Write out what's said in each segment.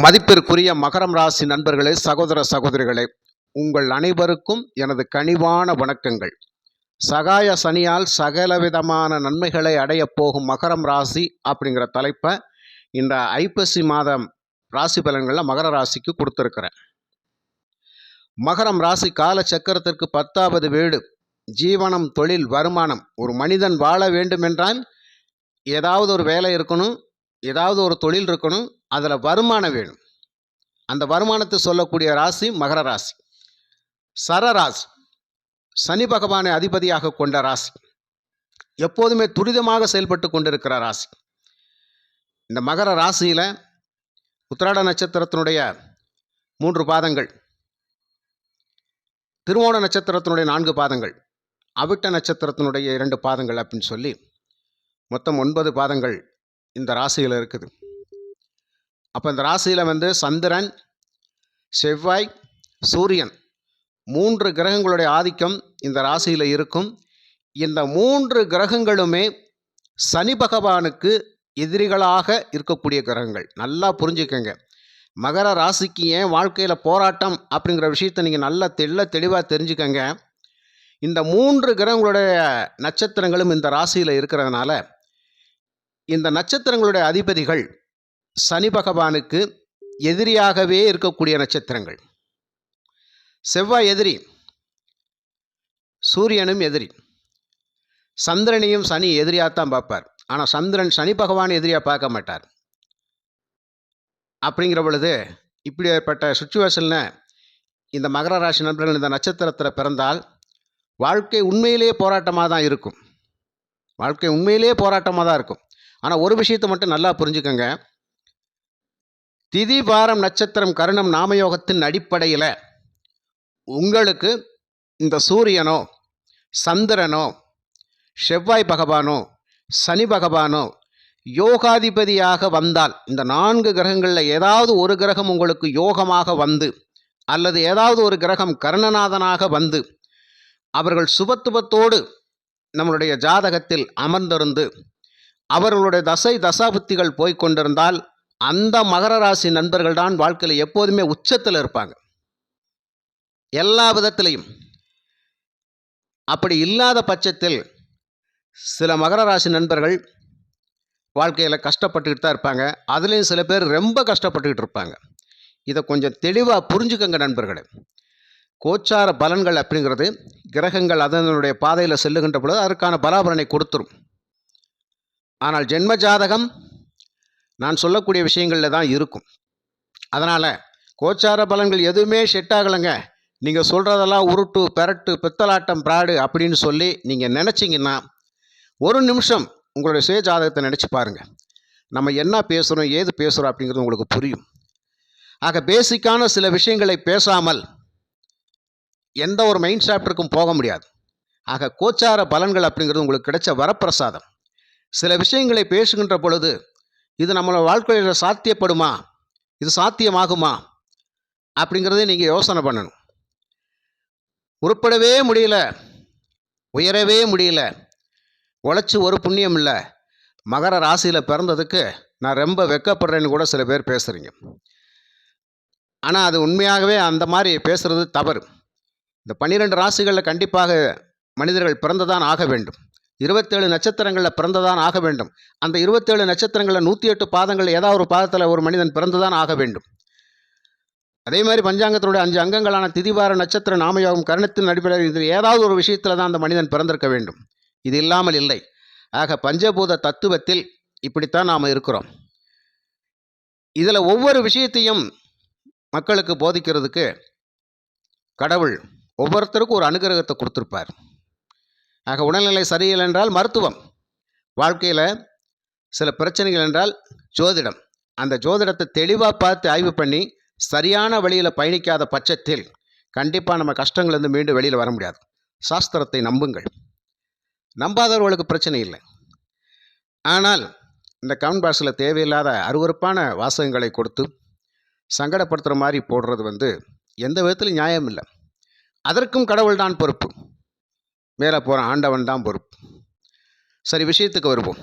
மதிப்பிற்குரிய மகரம் ராசி நண்பர்களே, சகோதர சகோதரிகளே, உங்கள் அனைவருக்கும் எனது கனிவான வணக்கங்கள். சகாய சனியால் சகலவிதமான நன்மைகளை அடையப் போகும் மகரம் ராசி அப்படிங்கிற தலைப்பை இந்த ஐப்பசி மாதம் ராசி பலன்களில் மகர ராசிக்கு கொடுத்துருக்கிறேன். மகரம் ராசி கால சக்கரத்திற்கு 10வது வீடு. ஜீவனம், தொழில், வருமானம். ஒரு மனிதன் வாழ வேண்டுமென்றால் ஏதாவது ஒரு வேலை இருக்கணும், ஏதாவது ஒரு தொழில் இருக்கணும், அதில் வருமானம் வேணும். அந்த வருமானத்தை சொல்லக்கூடிய ராசி மகர ராசி. சரராசி, சனி பகவானை அதிபதியாக கொண்ட ராசி. எப்போதுமே துரிதமாக செயல்பட்டு கொண்டிருக்கிற ராசி. இந்த மகர ராசியில் உத்திராட நட்சத்திரத்தினுடைய 3 பாதங்கள், திருவோண நட்சத்திரத்தினுடைய 4 பாதங்கள், அவிட்ட நட்சத்திரத்தினுடைய 2 பாதங்கள் அப்படின்னு சொல்லி மொத்தம் 9 பாதங்கள் இந்த ராசியில் இருக்குது. அப்போ இந்த ராசியில் சந்திரன், செவ்வாய், சூரியன் 3 கிரகங்களுடைய ஆதிக்கம் இந்த ராசியில் இருக்கும். இந்த 3 கிரகங்களுமே சனி பகவானுக்கு எதிரிகளாக இருக்கக்கூடிய கிரகங்கள். நல்லா புரிஞ்சுக்கங்க. மகர ராசிக்கு ஏன் வாழ்க்கையில் போராட்டம் அப்படிங்கிற விஷயத்தை நீங்கள் நல்லா தெளிவாக தெரிஞ்சுக்கங்க. இந்த 3 கிரகங்களுடைய நட்சத்திரங்களும் இந்த ராசியில் இருக்கிறதுனால இந்த நட்சத்திரங்களுடைய அதிபதிகள் சனி பகவானுக்கு எதிரியாகவே இருக்கக்கூடிய நட்சத்திரங்கள். செவ்வாய் எதிரி, சூரியனும் எதிரி, சந்திரனையும் சனி எதிரியாகத்தான் பார்ப்பார். ஆனால் சந்திரன் சனி பகவான் எதிரியாக பார்க்க மாட்டார். அப்படிங்கிற பொழுது இப்படி ஏற்பட்ட சுச்சுவேஷனில் இந்த மகர ராசி நண்பர்கள் இந்த நட்சத்திரத்தில் பிறந்தால் வாழ்க்கை உண்மையிலேயே போராட்டமாக தான் இருக்கும். வாழ்க்கை உண்மையிலேயே போராட்டமாக தான் இருக்கும். ஆனால் ஒரு விஷயத்தை மட்டும் நல்லா புரிஞ்சுக்கோங்க. திதி, வாரம், நட்சத்திரம், கரணம், நாமயோகத்தின் அடிப்படையில் உங்களுக்கு இந்த சூரியனோ, சந்திரனோ, செவ்வாய் பகவானோ, சனி பகவானோ யோகாதிபதியாக வந்தால், இந்த 4 கிரகங்களில் ஏதாவது ஒரு கிரகம் உங்களுக்கு யோகமாக வந்து அல்லது ஏதாவது ஒரு கிரகம் கர்ணநாதனாக வந்து அவர்கள் சுபத்துவத்தோடு நம்மளுடைய ஜாதகத்தில் அமர்ந்திருந்து அவர்களுடைய தசாபுத்திகள் போய்கொண்டிருந்தால் அந்த மகர ராசி நண்பர்கள் தான் வாழ்க்கையில் எப்போதுமே உச்சத்தில் இருப்பாங்க, எல்லா விதத்திலையும். அப்படி இல்லாத பட்சத்தில் சில மகர ராசி நண்பர்கள் வாழ்க்கையில் கஷ்டப்பட்டுக்கிட்டு தான் இருப்பாங்க. அதுலேயும் சில பேர் ரொம்ப கஷ்டப்பட்டுக்கிட்டு இருப்பாங்க. இதை கொஞ்சம் தெளிவாக புரிஞ்சுக்கங்க நண்பர்களே. கோச்சார பலன்கள் அப்படிங்கிறது கிரகங்கள் அதனுடைய பாதையில் செல்லுகின்ற பொழுது அதற்கான பலாபலனை கொடுத்துரும். ஆனால் ஜென்ம ஜாதகம் நான் சொல்லக்கூடிய விஷயங்களில் தான் இருக்கும். அதனால் கோச்சார பலன்கள் எதுவுமே செட் ஆகலைங்க, நீங்கள் சொல்கிறதெல்லாம் உருட்டு, பெரட்டு, பித்தலாட்டம், பிராடு அப்படின்னு சொல்லி நீங்கள் நினச்சிங்கன்னா ஒரு நிமிஷம் உங்களுடைய சுய ஜாதகத்தை நினச்சி பாருங்கள். நம்ம என்ன பேசுகிறோம், ஏது பேசுகிறோம் அப்படிங்கிறது உங்களுக்கு புரியும். ஆக பேசிக்கான சில விஷயங்களை பேசாமல் எந்த ஒரு மைண்ட் சாப்டருக்கும் போக முடியாது. ஆக கோச்சார பலன்கள் அப்படிங்கிறது உங்களுக்கு கிடைச்ச வரப்பிரசாதம். சில விஷயங்களை பேசுகின்ற பொழுது இது நம்மளோட வாழ்க்கையில் சாத்தியப்படுமா, இது சாத்தியமாகுமா அப்படிங்கிறதே நீங்கள் யோசனை பண்ணணும். உருப்படவே முடியல, உயரவே முடியல, உழைச்சி ஒரு புண்ணியம் இல்லை, மகர ராசியில் பிறந்ததுக்கு நான் ரொம்ப வெக்கப்படுறேன்னு கூட சில பேர் பேசுகிறீங்க. ஆனால் அது உண்மையாகவே அந்த மாதிரி பேசுகிறது தவறு. இந்த 12 ராசிகளில் கண்டிப்பாக மனிதர்கள் பிறந்துதான் ஆக வேண்டும். 27 நட்சத்திரங்களில் பிறந்துதான் ஆக வேண்டும். அந்த 27 நட்சத்திரங்களில் 108 பாதங்களில் ஏதாவது ஒரு பாதத்தில் ஒரு மனிதன் பிறந்துதான் ஆக வேண்டும். அதே மாதிரி பஞ்சாங்கத்தினுடைய 5 அங்கங்களான திதிவார, நட்சத்திர, நாமயோகம், கரணத்தின் அடிப்படையில் இதில் ஏதாவது ஒரு விஷயத்தில் தான் அந்த மனிதன் பிறந்திருக்க வேண்டும். இது இல்லாமல் இல்லை. ஆக பஞ்சபூத தத்துவத்தில் இப்படித்தான் நாம் இருக்கிறோம். இதில் ஒவ்வொரு விஷயத்தையும் மக்களுக்கு போதிக்கிறதுக்கு கடவுள் ஒவ்வொருத்தருக்கும் ஒரு அனுகிரகத்தை கொடுத்துருப்பார். ஆக உடல்நிலை சரியில்லை என்றால் மருத்துவம், வாழ்க்கையில் சில பிரச்சனைகள் என்றால் ஜோதிடம். அந்த ஜோதிடத்தை தெளிவாக பார்த்து ஆய்வு பண்ணி சரியான வழியில் பயணிக்காத பட்சத்தில் கண்டிப்பாக நம்ம கஷ்டங்கள்லேருந்து மீண்டும் வெளியில் வர முடியாது. சாஸ்திரத்தை நம்புங்கள். நம்பாதவர்களுக்கு பிரச்சனை இல்லை. ஆனால் இந்த கமெண்ட் பாக்ஸில் தேவையில்லாத அருவருப்பான வாசகங்களை கொடுத்து சங்கடப்படுத்துகிற மாதிரி போடுறது எந்த விதத்திலும் நியாயம் இல்லை. அதற்கும் கடவுள் தான் பொறுப்பு, மேலே போகிற ஆண்டவன் தான் பொறுப்பு. சரி, விஷயத்துக்கு வருவோம்.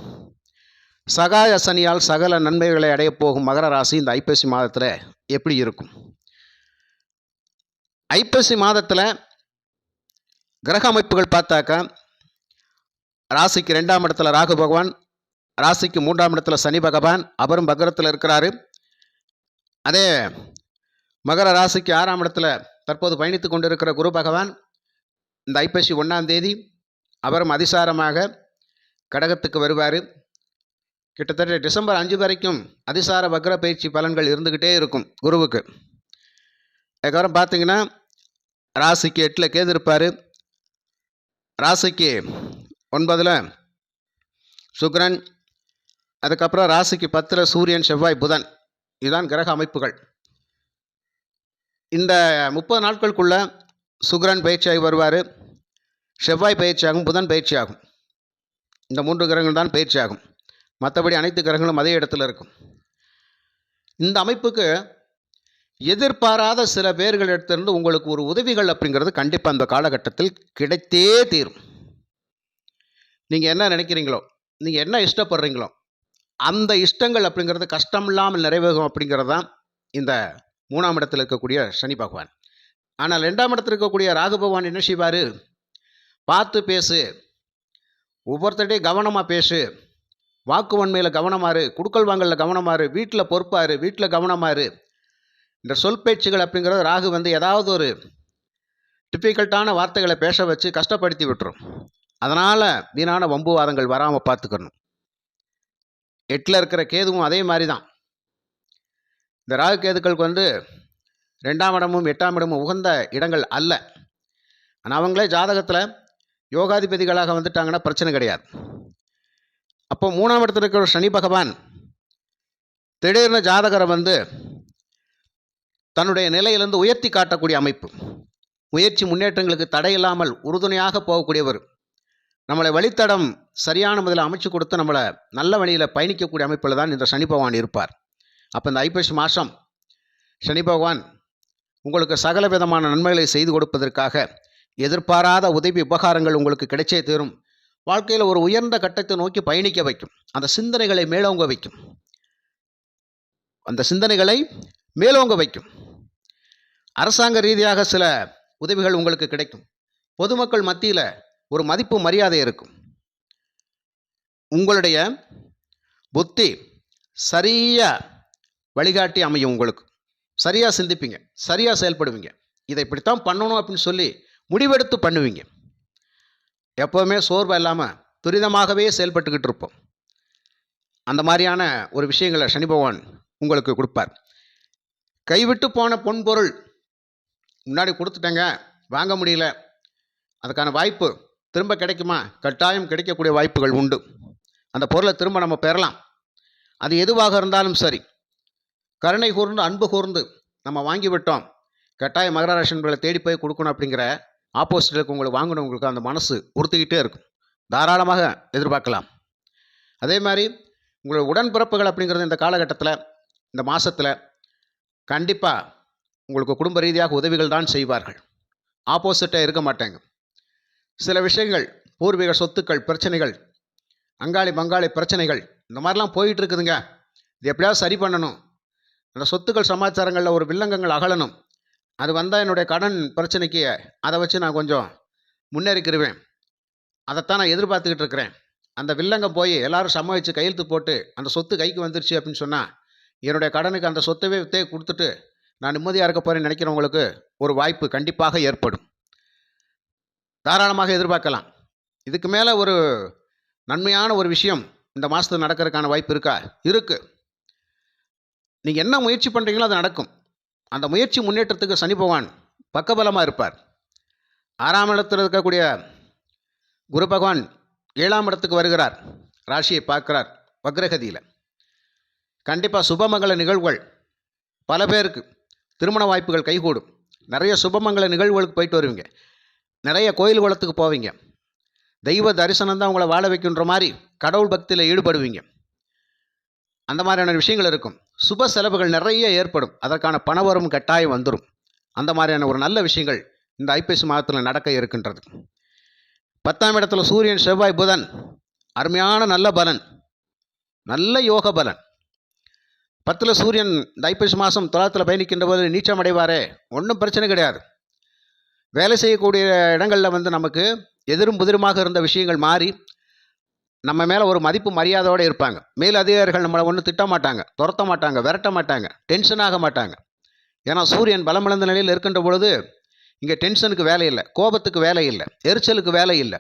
சகாய சனியால் சகல நன்மைகளை அடையப் போகும் மகர ராசி இந்த ஐப்பசி மாதத்தில் எப்படி இருக்கும்? ஐப்பசி மாதத்தில் கிரக அமைப்புகள் பார்த்தாக்கா, ராசிக்கு 2ஆம் இடத்துல ராகு பகவான், ராசிக்கு 3ஆம் இடத்துல சனி பகவான், அவரும் பக்ரத்தில் இருக்கிறாரு. அதே மகர ராசிக்கு 6ஆம் இடத்துல தற்போது பயணித்து கொண்டிருக்கிற குரு பகவான் இந்த ஐப்பசி 1ஆம் தேதி அவரும் அதிசாரமாக கடகத்துக்கு வருவார். கிட்டத்தட்ட டிசம்பர் 5 வரைக்கும் அதிசார வக்ர பயிற்சி பலன்கள் இருந்துக்கிட்டே இருக்கும் குருவுக்கு. அதுக்கப்புறம் பார்த்தீங்கன்னா ராசிக்கு 8ல் கேது இருப்பார், ராசிக்கு 9ல் சுக்கிரன், அதுக்கப்புறம் ராசிக்கு 10ல் சூரியன், செவ்வாய், புதன். இதுதான் கிரக அமைப்புகள். இந்த 30 நாட்களுக்குள்ள சுக்கிரன் பயிற்சியாகி வருவார், செவ்வாய் பயிற்சியாகும், புதன் பயிற்சியாகும். இந்த 3 கிரகங்கள் தான் பயிற்சியாகும். மற்றபடி அனைத்து கிரகங்களும் அதே இடத்துல இருக்கும். இந்த அமைப்புக்கு எதிர்பாராத சில பேர்களிடத்திலிருந்து உங்களுக்கு ஒரு உதவிகள் அப்படிங்கிறது கண்டிப்பாக அந்த காலகட்டத்தில் கிடைத்தே தீரும். நீங்கள் என்ன நினைக்கிறீங்களோ, நீங்கள் என்ன இஷ்டப்படுறீங்களோ, அந்த இஷ்டங்கள் அப்படிங்கிறது கஷ்டம் இல்லாமல் நிறைவேறும் அப்படிங்கிறது தான் இந்த 3ஆம் இடத்தில் இருக்கக்கூடிய சனி பகவான். ஆனால் 2ஆம் இடத்தில் இருக்கக்கூடிய ராகு பகவான் என்ன செய்வார்? பார்த்து பேசு, ஒவ்வொருத்தட்டையும் கவனமாக பேசு, வாக்கு வன்மையில் கவனமாறு, குடுக்கல் வாங்கலில் கவனமாறு, வீட்டில் பொறுப்பாரு, வீட்டில் கவனமாறு. இந்த சொல் பேச்சுகள் அப்படிங்கிறது ராகு ஏதாவது ஒரு டிஃபிகல்ட்டான வார்த்தைகளை பேச வச்சு கஷ்டப்படுத்தி விட்டுரும். அதனால் வீணான வம்புவாதங்கள் வராமல் பார்த்துக்கணும். 8ல் இருக்கிற கேதுவும் அதே மாதிரி தான். இந்த ராகு கேதுக்களுக்கு 2ஆம் இடமும் 8ஆம் இடமும் உகந்த இடங்கள் அல்ல. ஆனால் அவங்களே ஜாதகத்தில் யோகாதிபதிகளாக வந்துட்டாங்கன்னா பிரச்சனை கிடையாது. அப்போ 3ஆம் இடத்துல இருக்கிற சனி பகவான் திடீர்னு ஜாதகரை தன்னுடைய நிலையிலிருந்து உயர்த்தி காட்டக்கூடிய அமைப்பு. முயற்சி முன்னேற்றங்களுக்கு தடையில்லாமல் உறுதுணையாக போகக்கூடியவர். நம்மளை வழித்தடம் சரியான முறையில் அமைச்சு கொடுத்து நம்மளை நல்ல வழியில் பயணிக்கக்கூடிய அமைப்பில் தான் இந்த சனி பகவான் இருப்பார். அப்போ இந்த ஐப்பசி மாதம் சனி பகவான் உங்களுக்கு சகல விதமான நன்மைகளை செய்து கொடுப்பதற்காக எதிர்பாராத உதவி உபகாரங்கள் உங்களுக்கு கிடைச்சே தீரும். வாழ்க்கையில் ஒரு உயர்ந்த கட்டத்தை நோக்கி பயணிக்க வைக்கும். அந்த சிந்தனைகளை மேலோங்க வைக்கும். அரசாங்க ரீதியாக சில உதவிகள் உங்களுக்கு கிடைக்கும். பொதுமக்கள் மத்தியில் ஒரு மதிப்பு மரியாதை இருக்கும். உங்களுடைய புத்தி சரியாக வழிகாட்டி அமையும். உங்களுக்கு சரியாக சிந்திப்பீங்க, சரியாக செயல்படுவீங்க. இதை இப்படித்தான் பண்ணணும் அப்படின்னு சொல்லி முடிவெடுத்து பண்ணுவீங்க. எப்போவுமே சோர்வு இல்லாமல் துரிதமாகவே செயல்பட்டுக்கிட்டு இருப்போம். அந்த மாதிரியான ஒரு விஷயங்களை சனி பகவான் உங்களுக்கு கொடுப்பார். கைவிட்டு போன பொன்பொருள் முன்னாடி கொடுத்துட்டேங்க, வாங்க முடியல, அதுக்கான வாய்ப்பு திரும்ப கிடைக்குமா? கட்டாயம் கிடைக்கக்கூடிய வாய்ப்புகள் உண்டு. அந்த பொருளை திரும்ப நம்ம பெறலாம். அது எதுவாக இருந்தாலும் சரி, கருணை கூர்ந்து அன்பு கூர்ந்து நம்ம வாங்கிவிட்டோம், கட்டாயம் மகர ராசி நண்பர்களை தேடி போய் கொடுக்கணும் அப்படிங்கிற ஆப்போசிட்டில் உங்களுக்கு வாங்கினவங்களுக்கு அந்த மனசு உறுத்திக்கிட்டே இருக்கும். தாராளமாக எதிர்பார்க்கலாம். அதே மாதிரி உங்களுடைய உடன்பிறப்புகள் அப்படிங்கிறது இந்த காலகட்டத்தில், இந்த மாதத்தில் கண்டிப்பாக உங்களுக்கு குடும்ப ரீதியாக உதவிகள் தான் செய்வார்கள். ஆப்போசிட்டாக இருக்க மாட்டாங்க. சில விஷயங்கள், பூர்வீக சொத்துக்கள் பிரச்சனைகள், அங்காளி பங்காளி பிரச்சனைகள், இந்த மாதிரிலாம் போயிட்டு இருக்குதுங்க. இது எப்படியாவது சரி பண்ணணும். அந்த சொத்துக்கள் சமாச்சாரங்களில் ஒரு வில்லங்கங்கள் அகலணும். அது வந்தால் என்னுடைய கடன் பிரச்சனைக்கு அதை வச்சு நான் கொஞ்சம் முன்னேறிக்கிடுவேன். அதைத்தான் நான் எதிர்பார்த்துக்கிட்டு இருக்கிறேன். அந்த வில்லங்கம் போய் எல்லாரும் சமாளித்து கையெழுத்து போட்டு அந்த சொத்து கைக்கு வந்துருச்சு அப்படின்னு சொன்னால், என்னுடைய கடனுக்கு அந்த சொத்தவே வித்தே கொடுத்துட்டு நான் நிம்மதியாக இருக்க போகிறேன்னு நினைக்கிறவங்களுக்கு ஒரு வாய்ப்பு கண்டிப்பாக ஏற்படும். தாராளமாக எதிர்பார்க்கலாம். இதுக்கு மேலே ஒரு நன்மையான ஒரு விஷயம் இந்த மாதத்தில் நடக்கிறதுக்கான வாய்ப்பு இருக்கா? இருக்குது. நீங்கள் என்ன முயற்சி பண்ணுறீங்களோ அது நடக்கும். அந்த முயற்சி முன்னேற்றத்துக்கு சனி பகவான் பக்கபலமாக இருப்பார். 6ஆம் இடத்தில் இருக்கக்கூடிய குரு பகவான் 7ஆம் இடத்துக்கு வருகிறார், ராசியை பார்க்குறார் வக்ரகதியில். கண்டிப்பாக சுபமங்கல நிகழ்வுகள் பல பேருக்கு திருமண வாய்ப்புகள் கைகூடும். நிறைய சுபமங்கல நிகழ்வுகளுக்கு போயிட்டு வருவீங்க. நிறைய கோயில் குளத்துக்கு போவீங்க. தெய்வ தரிசனம் தான் உங்களை வாழ வைக்கின்ற மாதிரி கடவுள் பக்தியில் ஈடுபடுவீங்க. அந்த மாதிரியான விஷயங்கள் இருக்கும். சுப செலவுகள் நிறைய ஏற்படும். அதற்கான பணவரும் கட்டாயம் வந்துடும். அந்த மாதிரியான ஒரு நல்ல விஷயங்கள் இந்த ஐப்பசி மாதத்தில் நடக்க இருக்கின்றது. 10ஆம் இடத்துல சூரியன், செவ்வாய், புதன், அருமையான நல்ல பலன். நல்ல யோக பலன். 10ல் சூரியன் இந்த ஐப்பசி மாதம் துலாத்தில் பயணிக்கின்ற போது நீச்சம் அடைவாரே, ஒன்றும் பிரச்சனை கிடையாது. வேலை செய்யக்கூடிய இடங்களில் வந்து நமக்கு எதிரும் புதிருமாக இருந்த விஷயங்கள் மாறி நம்ம மேலே ஒரு மதிப்பு மரியாதையோடு இருப்பாங்க. மேல் அதிகாரிகள் நம்மளை ஒன்றும் திட்ட மாட்டாங்க, துரத்த மாட்டாங்க, விரட்ட மாட்டாங்க, டென்ஷன் ஆக மாட்டாங்க. ஏன்னா சூரியன் பலமிழந்த நிலையில் இருக்கின்ற பொழுது இங்கே டென்ஷனுக்கு வேலை இல்லை, கோபத்துக்கு வேலை இல்லை, எரிச்சலுக்கு வேலை இல்லை,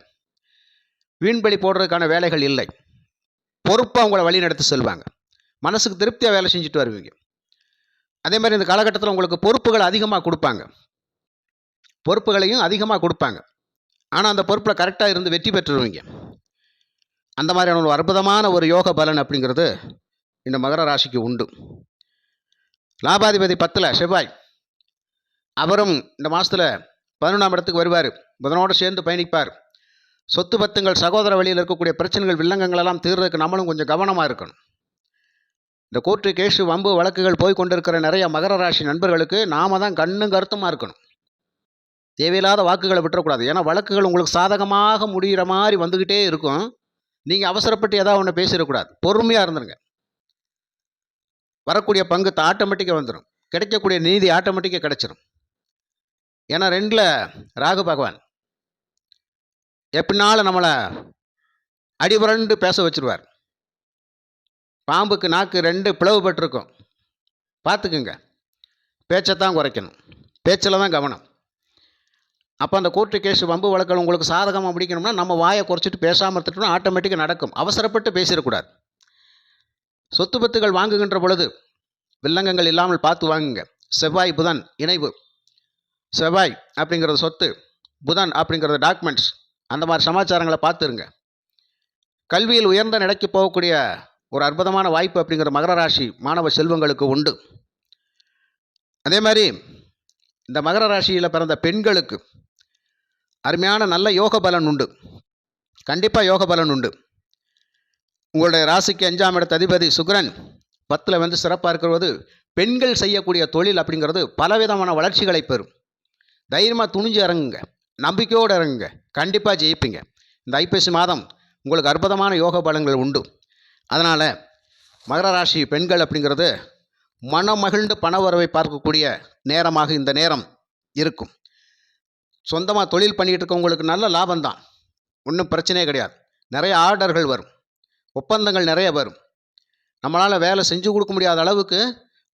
வீண்பலி போடுறதுக்கான வேலைகள் இல்லை. பொறுப்பாக அவங்கள வழி நடத்தி செல்வாங்க. மனசுக்கு திருப்தியாக வேலை செஞ்சுட்டு வருவீங்க. அதே மாதிரி இந்த காலகட்டத்தில் உங்களுக்கு பொறுப்புகள் அதிகமாக கொடுப்பாங்க, பொறுப்புகளையும் அதிகமாக கொடுப்பாங்க. ஆனால் அந்த பொறுப்பில் கரெக்டாக இருந்து வெற்றி பெற்றுருவீங்க. அந்த மாதிரியான ஒரு அற்புதமான ஒரு யோக பலன் அப்படிங்கிறது இந்த மகர ராசிக்கு உண்டு. லாபாதிபதி 10ல் செவ்வாய், அவரும் இந்த மாதத்தில் 11ஆம் இடத்துக்கு வருவார், புதனோடு சேர்ந்து பயணிப்பார். சொத்து பத்துங்கள் சகோதர வழியில் இருக்கக்கூடிய பிரச்சனைகள் வில்லங்கங்களெல்லாம் தீர்றதுக்கு நம்மளும் கொஞ்சம் கவனமாக இருக்கணும். இந்த கோர்ட்டு கேஸு வம்பு வழக்குகள் போய் கொண்டிருக்கிற நிறைய மகர ராசி நண்பர்களுக்கு நாம தான் கண்ணும் கருத்துமாக இருக்கணும். தேவையில்லாத வாக்குகளை விட்டுறக்கூடாது. ஏன்னா வழக்குகள் உங்களுக்கு சாதகமாக முடிகிற மாதிரி வந்துக்கிட்டே இருக்கும். நீங்கள் அவசரப்பட்டு ஏதாவது ஒன்று பேசிடக்கூடாது, பொறுமையாக இருந்துருங்க. வரக்கூடிய பங்கு ஆட்டோமேட்டிக்காக வந்துடும், கிடைக்கக்கூடிய நீதி ஆட்டோமேட்டிக்காக கிடைச்சிடும். ஏன்னா 2ல் ராகு பகவான் எப்படினாலும் நம்மளை அடிபுரண்டு பேச வச்சுருவார். பாம்புக்கு நாக்கு 2 பிளவுபட்டிருக்கும், பார்த்துக்குங்க. பேச்சைத்தான் குறைக்கணும், பேச்சில் தான் கவனம். அப்போ அந்த கோர்ட்டு கேஸு வம்பு வழக்குகள் உங்களுக்கு சாதகமாக முடிக்கணும்னா நம்ம வாயை குறைச்சிட்டு பேசாமல் இருந்துட்டோம்னா ஆட்டோமேட்டிக்காக நடக்கும். அவசரப்பட்டு பேசிடக்கூடாது. சொத்து பத்துகள் வாங்குகின்ற பொழுது வில்லங்கங்கள் இல்லாமல் பார்த்து வாங்குங்க. செவ்வாய் புதன் இணைவு, செவ்வாய் அப்படிங்கிறது சொத்து, புதன் அப்படிங்கிறது டாக்குமெண்ட்ஸ், அந்த மாதிரி சமாச்சாரங்களை பார்த்துருங்க. கல்வியில் உயர்ந்த நிலைக்கு போகக்கூடிய ஒரு அற்புதமான வாய்ப்பு அப்படிங்கிற மகர ராசி மாணவ செல்வங்களுக்கு உண்டு. அதே மாதிரி இந்த மகர ராசியில் பிறந்த பெண்களுக்கு அருமையான நல்ல யோக பலன் உண்டு, கண்டிப்பாக யோக பலன் உண்டு. உங்களுடைய ராசிக்கு 5ஆம் இடத்து அதிபதி சுக்கிரன் 10ல் வந்து சிறப்பாக இருக்கிறது. பெண்கள் செய்யக்கூடிய தொழில் அப்படிங்கிறது பலவிதமான வளர்ச்சிகளை பெறும். தைரியமாக துணிஞ்சு இறங்குங்க, நம்பிக்கையோடு இறங்குங்க, கண்டிப்பாக ஜெயிப்பீங்க. இந்த ஐப்பசி மாதம் உங்களுக்கு அற்புதமான யோக பலன்கள் உண்டு. அதனால் மகர ராசி பெண்கள் அப்படிங்கிறது மனம் மகிழ்ந்து பணவரவை பார்க்கக்கூடிய நேரமாக இந்த நேரம் இருக்கும். சொந்தமாக தொழில் பண்ணிகிட்டு இருக்கவங்களுக்கு நல்ல லாபம்தான், ஒன்றும் பிரச்சனையே கிடையாது. நிறைய ஆர்டர்கள் வரும், ஒப்பந்தங்கள் நிறைய வரும். நம்மளால் வேலை செஞ்சு கொடுக்க முடியாத அளவுக்கு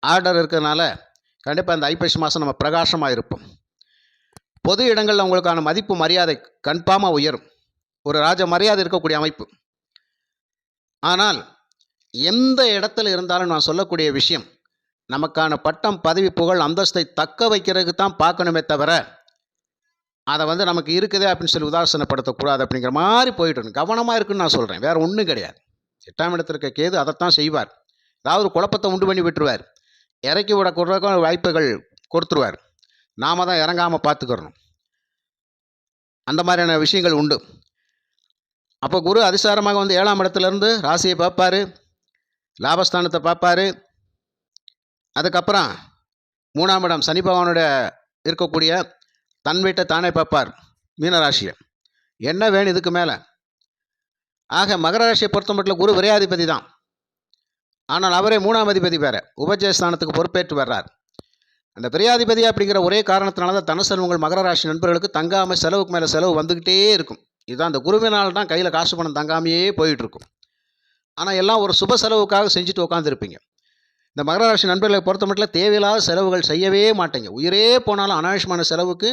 ஆர்டர் இருக்கிறதுனால கண்டிப்பாக இந்த ஐப்பசி மாதம் நம்ம பிரகாசமாக இருப்போம். பொது இடங்களில் உங்களுக்கான மதிப்பு மரியாதை கன்ஃபார்மாக உயரும், ஒரு ராஜ மரியாதை இருக்கக்கூடிய அமைப்பு. ஆனால் எந்த இடத்துல இருந்தாலும் நான் சொல்லக்கூடிய விஷயம், நமக்கான பட்டம் பதவி புகழ் அந்தஸ்தை தக்க வைக்கிறதுக்கு தான் பார்க்கணுமே தவிர அதை வந்து நமக்கு இருக்குதே அப்படின்னு சொல்லி உதாசனப்படுத்தக்கூடாது. அப்படிங்கிற மாதிரி போயிட்டு கவனமாக இருக்குன்னு நான் சொல்கிறேன், வேறு ஒன்றும் கிடையாது. 8ஆம் இடத்துல இருக்க கேது அதைத்தான் செய்வார். ஏதாவது ஒரு குழப்பத்தை உண்டு பண்ணி விட்டுருவார், இறக்கி விடக்கூட வாய்ப்புகள் கொடுத்துருவார். நாம் தான் இறங்காமல் பார்த்துக்கிறணும். அந்த மாதிரியான விஷயங்கள் உண்டு. அப்போ குரு அதிசாரமாக வந்து 7ஆம் இடத்துலேருந்து ராசியை பார்ப்பார், லாபஸ்தானத்தை பார்ப்பார். அதுக்கப்புறம் 3ஆம் இடம் சனி பகவானோட இருக்கக்கூடிய தன் வீட்டை தானே பார்ப்பார், மீனராசியை. என்ன வேணும் இதுக்கு மேலே? ஆக மகர ராசியை பொறுத்த மட்டும் குரு விரையாதிபதி தான், ஆனால் அவரே 3ஆம் அதிபதி வேறு, உபஜயஸ்தானத்துக்கு பொறுப்பேற்று வர்றார். அந்த விரையாதிபதி அப்படிங்கிற ஒரே காரணத்தினால தான் தனசெல்வங்கள் மகர ராசி நண்பர்களுக்கு தங்காமல் செலவுக்கு மேலே செலவு வந்துக்கிட்டே இருக்கும். இதுதான் அந்த குருவினால் தான் கையில் காசு பணம் தங்காமையே போயிட்டுருக்கும். ஆனால் எல்லாம் ஒரு சுப செலவுக்காக செஞ்சுட்டு உட்காந்துருப்பீங்க. இந்த மகர ராசி நண்பர்களை பொறுத்த மட்டும் தேவையில்லாத செலவுகள் செய்யவே மாட்டீங்க. உயிரே போனாலும் அனாவசியமான செலவுக்கு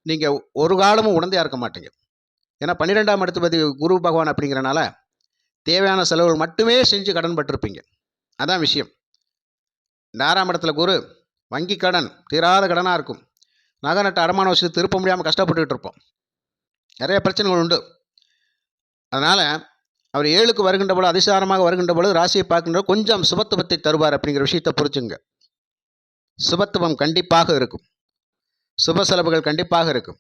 நீங்கள் ஒரு காலமும் உடந்தையாக இருக்க மாட்டீங்க. ஏன்னா 12ஆம் இடத்துபதி குரு பகவான் அப்படிங்கிறனால தேவையான செலவுகள் மட்டுமே செஞ்சு கடன் பட்டிருப்பீங்க. அதான் விஷயம். இந்த 6ஆம் இடத்துல குரு, வங்கி கடன் தீராத கடனாக இருக்கும். நகை நட்டு அடமான வச்சு திருப்ப முடியாமல் கஷ்டப்பட்டுக்கிட்டு இருப்போம். நிறைய பிரச்சனைகள் உண்டு. அதனால் அவர் 7க்கு வருகின்ற பொழுது, அதிசாரமாக வருகின்ற பொழுது ராசியை பார்க்கின்ற கொஞ்சம் சுபத்துவத்தை தருவார் அப்படிங்கிற விஷயத்தை புரிச்சுங்க. சுபத்துவம் கண்டிப்பாக இருக்கும், சுப செலவுகள் கண்டிப்பாக இருக்கும்.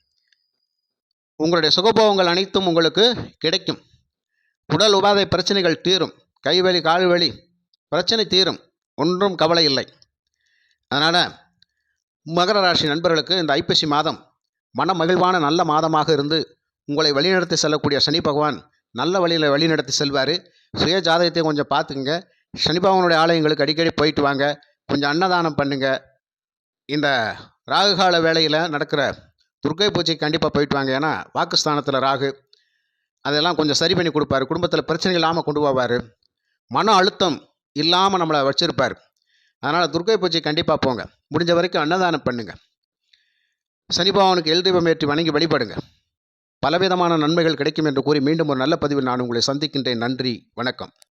உங்களுடைய சுகபோகங்கள் அனைத்தும் உங்களுக்கு கிடைக்கும். உடல் உபாதை பிரச்சனைகள் தீரும், கைவலி கால் வலி பிரச்சனை தீரும், ஒன்றும் கவலை இல்லை. அதனால் மகர ராசி நண்பர்களுக்கு இந்த ஐப்பசி மாதம் மன மகிழ்வான நல்ல மாதமாக இருந்து உங்களை வழிநடத்தி செல்லக்கூடிய சனி பகவான் நல்ல வழியில் வழிநடத்தி செல்வார். சுய ஜாதகத்தை கொஞ்சம் பார்த்துக்குங்க. சனி பகவானுடைய ஆலயங்களுக்கு அடிக்கடி போயிட்டு வாங்க. கொஞ்சம் அன்னதானம் பண்ணுங்க. இந்த ராகுகால வேளையில் நடக்கிற துர்க்கை பூஜைக்கு கண்டிப்பாக போயிட்டு வாங்க. ஏன்னா வாக்குஸ்தானத்தில் ராகு அதெல்லாம் கொஞ்சம் சரி பண்ணி கொடுப்பாரு. குடும்பத்தில் பிரச்சனை இல்லாமல் கொண்டு போவார். மன அழுத்தம் இல்லாமல் நம்மளை வச்சுருப்பார். அதனால் துர்க்கை பூஜை கண்டிப்பாக போங்க. முடிஞ்ச வரைக்கும் அன்னதானம் பண்ணுங்க. சனி பகவானுக்கு எல் தீபம் ஏற்றி வணங்கி வழிபடுங்க. பலவிதமான நன்மைகள் கிடைக்கும் என்று கூறி மீண்டும் ஒரு நல்ல பதிவில் நான் உங்களை சந்திக்கின்றேன். நன்றி, வணக்கம்.